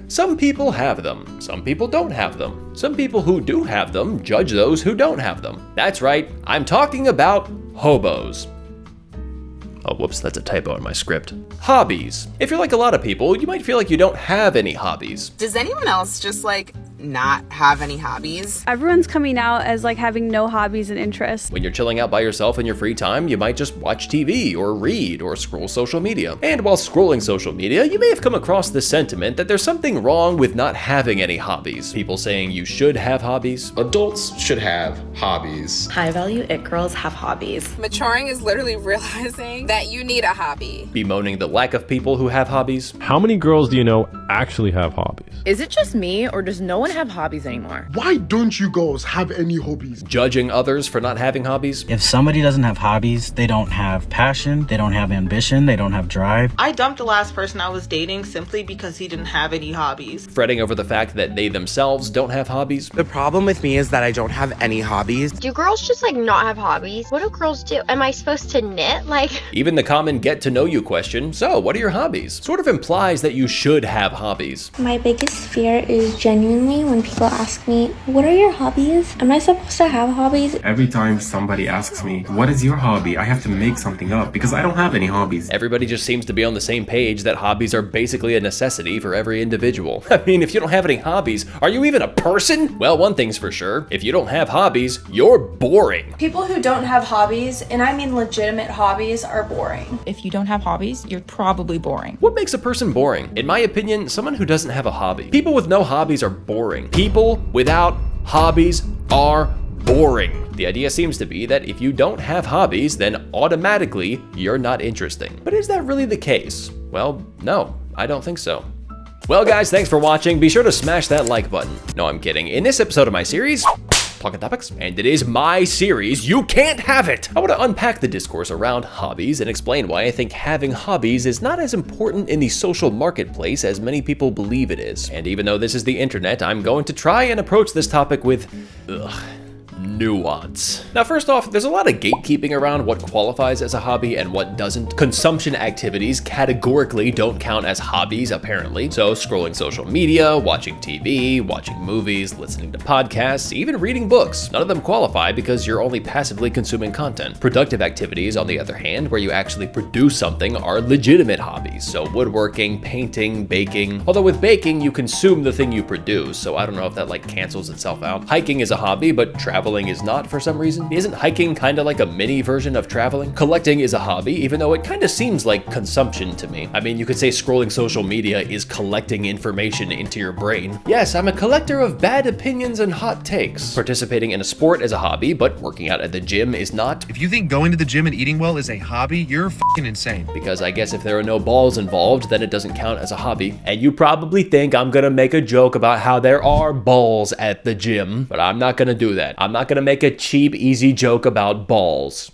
Some people have them, some people don't have them. Some people who do have them judge those who don't have them. That's right, I'm talking about hobos. Oh, whoops, that's a typo in my script. Hobbies. If you're like a lot of people, you might feel like you don't have any hobbies. Does anyone else just not have any hobbies? Everyone's coming out as having no hobbies and interests. When you're chilling out by yourself in your free time, you might just watch TV or read or scroll social media. And while scrolling social media, you may have come across the sentiment that there's something wrong with not having any hobbies. People saying you should have hobbies. Adults should have hobbies. High-value it girls have hobbies. Maturing is literally realizing that you need a hobby. Bemoaning the lack of people who have hobbies. How many girls do you know actually have hobbies? Is it just me, or does no one have hobbies anymore? Why don't you girls have any hobbies? Judging others for not having hobbies. If somebody doesn't have hobbies, they don't have passion, they don't have ambition, they don't have drive. I dumped the last person I was dating simply because he didn't have any hobbies. Fretting over the fact that they themselves don't have hobbies. The problem with me is that I don't have any hobbies. Do girls just not have hobbies? What do girls do? Am I supposed to knit? Even the common get to know you question, so what are your hobbies? Sort of implies that you should have hobbies. My biggest fear is genuinely when people ask me, what are your hobbies? Am I supposed to have hobbies? Every time somebody asks me, what is your hobby? I have to make something up because I don't have any hobbies. Everybody just seems to be on the same page that hobbies are basically a necessity for every individual. I mean, if you don't have any hobbies, are you even a person? Well, one thing's for sure, if you don't have hobbies, you're boring. People who don't have hobbies, and I mean legitimate hobbies, are boring. If you don't have hobbies, you're probably boring. What makes a person boring? In my opinion, someone who doesn't have a hobby. People with no hobbies are boring. People without hobbies are boring. The idea seems to be that if you don't have hobbies, then automatically you're not interesting. But is that really the case? Well, no, I don't think so. Well guys, thanks for watching. Be sure to smash that like button. No, I'm kidding. In this episode of my series, Talking Topics, and it is my series, You Can't Have It! I want to unpack the discourse around hobbies and explain why I think having hobbies is not as important in the social marketplace as many people believe it is. And even though this is the internet, I'm going to try and approach this topic with, nuance. Now, first off, there's a lot of gatekeeping around what qualifies as a hobby and what doesn't. Consumption activities categorically don't count as hobbies, apparently. So scrolling social media, watching TV, watching movies, listening to podcasts, even reading books, none of them qualify because you're only passively consuming content. Productive activities, on the other hand, where you actually produce something, are legitimate hobbies. So woodworking, painting, baking. Although with baking, you consume the thing you produce, so I don't know if that cancels itself out. Hiking is a hobby, but traveling is not for some reason. Isn't hiking kind of like a mini version of traveling? Collecting is a hobby, even though it kind of seems like consumption to me. I mean, you could say scrolling social media is collecting information into your brain. Yes, I'm a collector of bad opinions and hot takes. Participating in a sport is a hobby, but working out at the gym is not. If you think going to the gym and eating well is a hobby, you're f***ing insane. Because I guess if there are no balls involved, then it doesn't count as a hobby. And you probably think I'm gonna make a joke about how there are balls at the gym, but I'm not gonna do that. I'm not gonna make a cheap, easy joke about balls.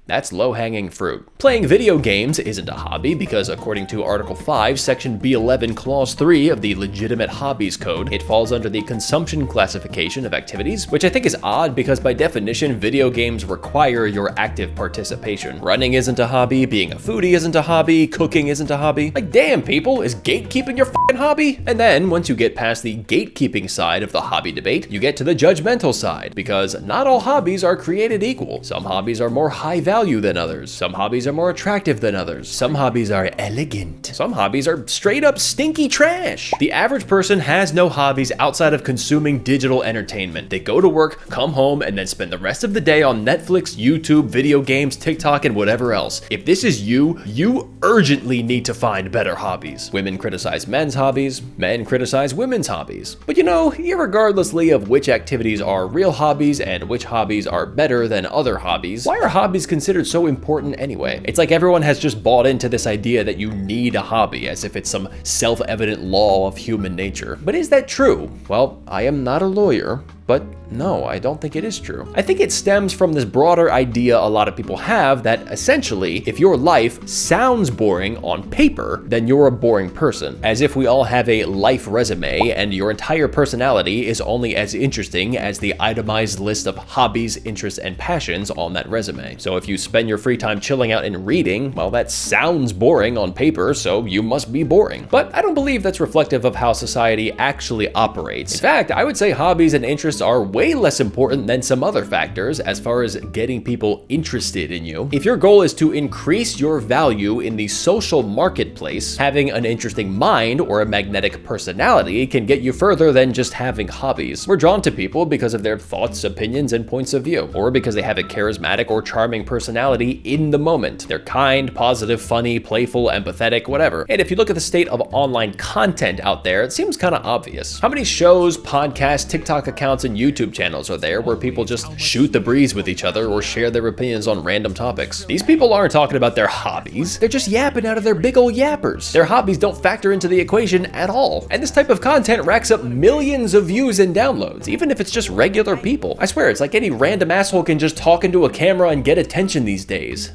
That's low-hanging fruit. Playing video games isn't a hobby because according to Article 5, Section B11, Clause 3 of the Legitimate Hobbies Code, it falls under the consumption classification of activities, which I think is odd because by definition, video games require your active participation. Running isn't a hobby, being a foodie isn't a hobby, cooking isn't a hobby. Damn people, is gatekeeping your f***ing hobby? And then, once you get past the gatekeeping side of the hobby debate, you get to the judgmental side, because not all hobbies are created equal. Some hobbies are more high value than others. Some hobbies are more attractive than others. Some hobbies are elegant. Some hobbies are straight up stinky trash. The average person has no hobbies outside of consuming digital entertainment. They go to work, come home, and then spend the rest of the day on Netflix, YouTube, video games, TikTok, and whatever else. If this is you, you urgently need to find better hobbies. Women criticize men's hobbies, men criticize women's hobbies. But irregardlessly of which activities are real hobbies and which hobbies are better than other hobbies, why are hobbies considered so important anyway? It's like everyone has just bought into this idea that you need a hobby as if it's some self-evident law of human nature. But is that true? Well, I am not a lawyer, But no, I don't think it is true. I think it stems from this broader idea a lot of people have that essentially, if your life sounds boring on paper, then you're a boring person. As if we all have a life resume and your entire personality is only as interesting as the itemized list of hobbies, interests, and passions on that resume. So if you spend your free time chilling out and reading, well, that sounds boring on paper, so you must be boring. But I don't believe that's reflective of how society actually operates. In fact, I would say hobbies and interests are way less important than some other factors as far as getting people interested in you. If your goal is to increase your value in the social marketplace, having an interesting mind or a magnetic personality can get you further than just having hobbies. We're drawn to people because of their thoughts, opinions, and points of view, or because they have a charismatic or charming personality in the moment. They're kind, positive, funny, playful, empathetic, whatever. And if you look at the state of online content out there, it seems kind of obvious. How many shows, podcasts, TikTok accounts, and YouTube channels are there where people just shoot the breeze with each other or share their opinions on random topics? These people aren't talking about their hobbies. They're just yapping out of their big old yappers. Their hobbies don't factor into the equation at all. And this type of content racks up millions of views and downloads, even if it's just regular people. I swear, it's like any random asshole can just talk into a camera and get attention these days.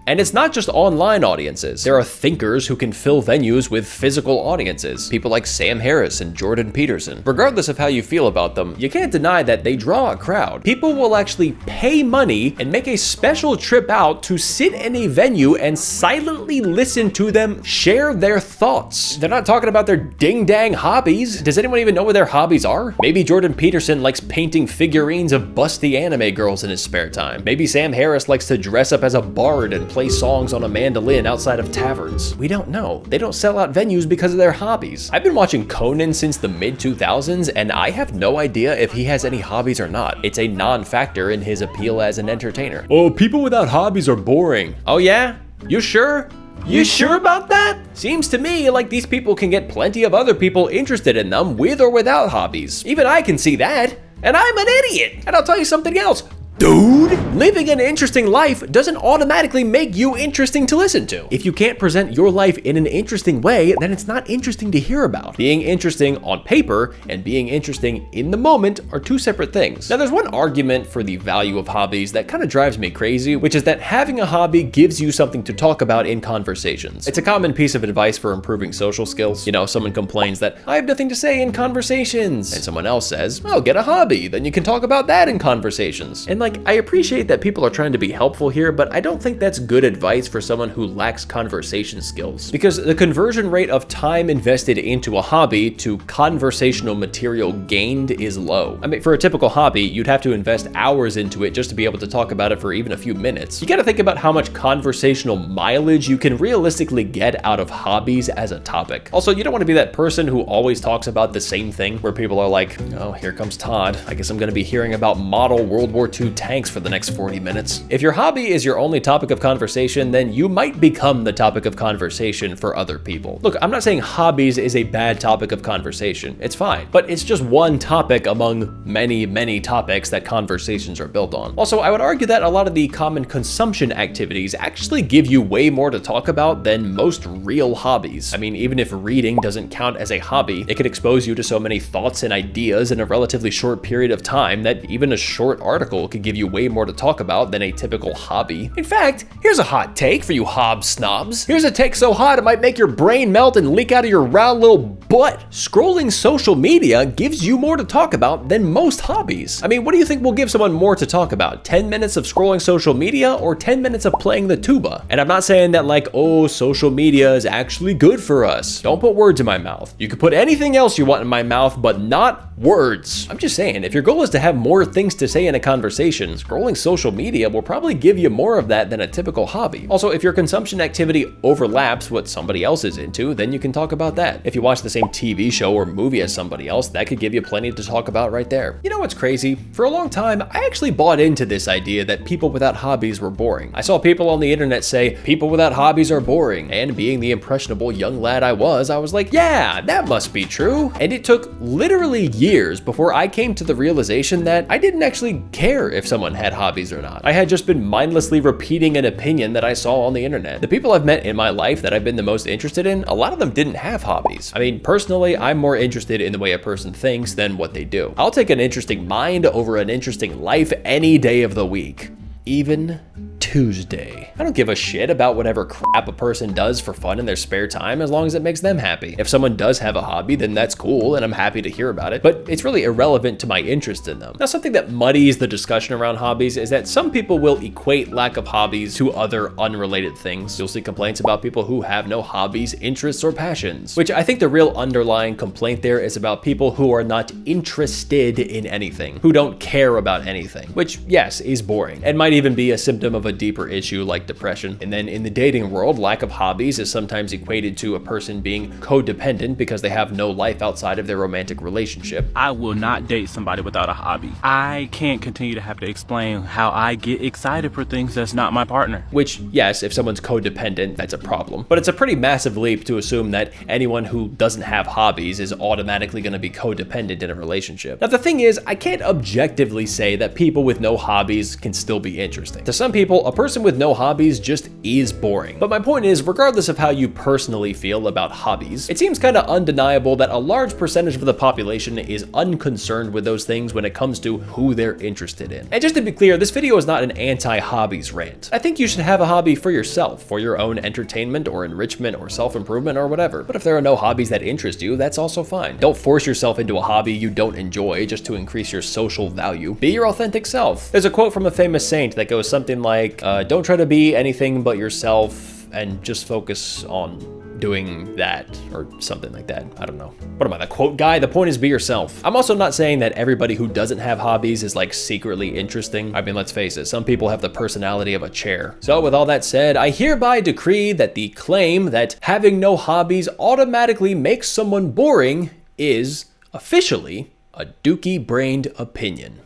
And it's not just online audiences. There are thinkers who can fill venues with physical audiences. People like Sam Harris and Jordan Peterson. Regardless of how you feel about them, you can't deny that they draw a crowd. People will actually pay money and make a special trip out to sit in a venue and silently listen to them share their thoughts. They're not talking about their ding-dang hobbies. Does anyone even know what their hobbies are? Maybe Jordan Peterson likes painting figurines of busty anime girls in his spare time. Maybe Sam Harris likes to dress up as a bard and play songs on a mandolin outside of taverns. We don't know. They don't sell out venues because of their hobbies. I've been watching Conan since the mid-2000s, and I have no idea if he has any hobbies or not. It's a non-factor in his appeal as an entertainer. Oh, people without hobbies are boring. Oh yeah? You sure? You sure about that? Seems to me like these people can get plenty of other people interested in them with or without hobbies. Even I can see that. And I'm an idiot. And I'll tell you something else. Dude, living an interesting life doesn't automatically make you interesting to listen to. If you can't present your life in an interesting way, then it's not interesting to hear about. Being interesting on paper and being interesting in the moment are two separate things. Now, there's one argument for the value of hobbies that kind of drives me crazy, which is that having a hobby gives you something to talk about in conversations. It's a common piece of advice for improving social skills. You know, someone complains that I have nothing to say in conversations, and someone else says, well, get a hobby, then you can talk about that in conversations. And like, I appreciate that people are trying to be helpful here, but I don't think that's good advice for someone who lacks conversation skills. Because the conversion rate of time invested into a hobby to conversational material gained is low. I mean, for a typical hobby, you'd have to invest hours into it just to be able to talk about it for even a few minutes. You gotta think about how much conversational mileage you can realistically get out of hobbies as a topic. Also, you don't want to be that person who always talks about the same thing, where people are like, oh, here comes Todd. I guess I'm gonna be hearing about model World War II tanks for the next 40 minutes. If your hobby is your only topic of conversation, then you might become the topic of conversation for other people. Look, I'm not saying hobbies is a bad topic of conversation. It's fine, but it's just one topic among many, many topics that conversations are built on. Also, I would argue that a lot of the common consumption activities actually give you way more to talk about than most real hobbies. I mean, even if reading doesn't count as a hobby, it could expose you to so many thoughts and ideas in a relatively short period of time that even a short article could give you way more to talk about than a typical hobby. In fact, here's a hot take for you hob snobs. Here's a take so hot it might make your brain melt and leak out of your round little butt. Scrolling social media gives you more to talk about than most hobbies. I mean, what do you think will give someone more to talk about? 10 minutes of scrolling social media or 10 minutes of playing the tuba? And I'm not saying that like, oh, social media is actually good for us. Don't put words in my mouth. You can put anything else you want in my mouth, but not words. I'm just saying, if your goal is to have more things to say in a conversation, scrolling social media will probably give you more of that than a typical hobby. Also, if your consumption activity overlaps what somebody else is into, then you can talk about that. If you watch the same TV show or movie as somebody else, that could give you plenty to talk about right there. You know what's crazy? For a long time, I actually bought into this idea that people without hobbies were boring. I saw people on the internet say, people without hobbies are boring, and being the impressionable young lad I was like, yeah, that must be true. And it took literally years before I came to the realization that I didn't actually care if if someone had hobbies or not. I had just been mindlessly repeating an opinion that I saw on the internet. The people I've met in my life that I've been the most interested in, a lot of them didn't have hobbies. I mean, personally, I'm more interested in the way a person thinks than what they do. I'll take an interesting mind over an interesting life any day of the week. Even Tuesday. I don't give a shit about whatever crap a person does for fun in their spare time as long as it makes them happy. If someone does have a hobby, then that's cool and I'm happy to hear about it, but it's really irrelevant to my interest in them. Now, something that muddies the discussion around hobbies is that some people will equate lack of hobbies to other unrelated things. You'll see complaints about people who have no hobbies, interests, or passions, which I think the real underlying complaint there is about people who are not interested in anything, who don't care about anything, which, yes, is boring and might even be a symptom of a deeper issue like depression. And then in the dating world, lack of hobbies is sometimes equated to a person being codependent because they have no life outside of their romantic relationship. I will not date somebody without a hobby. I can't continue to have to explain how I get excited for things that's not my partner. Which, yes, if someone's codependent, that's a problem. But it's a pretty massive leap to assume that anyone who doesn't have hobbies is automatically going to be codependent in a relationship. Now, the thing is, I can't objectively say that people with no hobbies can still be interesting. To some people, a person with no hobbies just is boring. But my point is, regardless of how you personally feel about hobbies, it seems kind of undeniable that a large percentage of the population is unconcerned with those things when it comes to who they're interested in. And just to be clear, this video is not an anti-hobbies rant. I think you should have a hobby for yourself, for your own entertainment or enrichment or self-improvement or whatever. But if there are no hobbies that interest you, that's also fine. Don't force yourself into a hobby you don't enjoy just to increase your social value. Be your authentic self. There's a quote from a famous saint that goes something like, don't try to be anything but yourself and just focus on doing that, or something like that. I don't know. What am I, the quote guy? The point is, be yourself. I'm also not saying that everybody who doesn't have hobbies is like secretly interesting. I mean, let's face it, some people have the personality of a chair. So with all that said, I hereby decree that the claim that having no hobbies automatically makes someone boring is officially a dookie-brained opinion.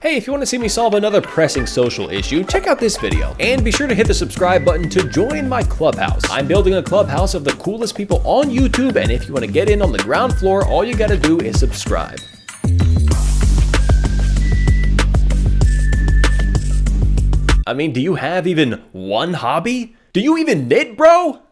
Hey, if you want to see me solve another pressing social issue, check out this video. And be sure to hit the subscribe button to join my clubhouse. I'm building a clubhouse of the coolest people on YouTube, and if you want to get in on the ground floor, all you gotta do is subscribe. I mean, do you have even one hobby? Do you even knit, bro?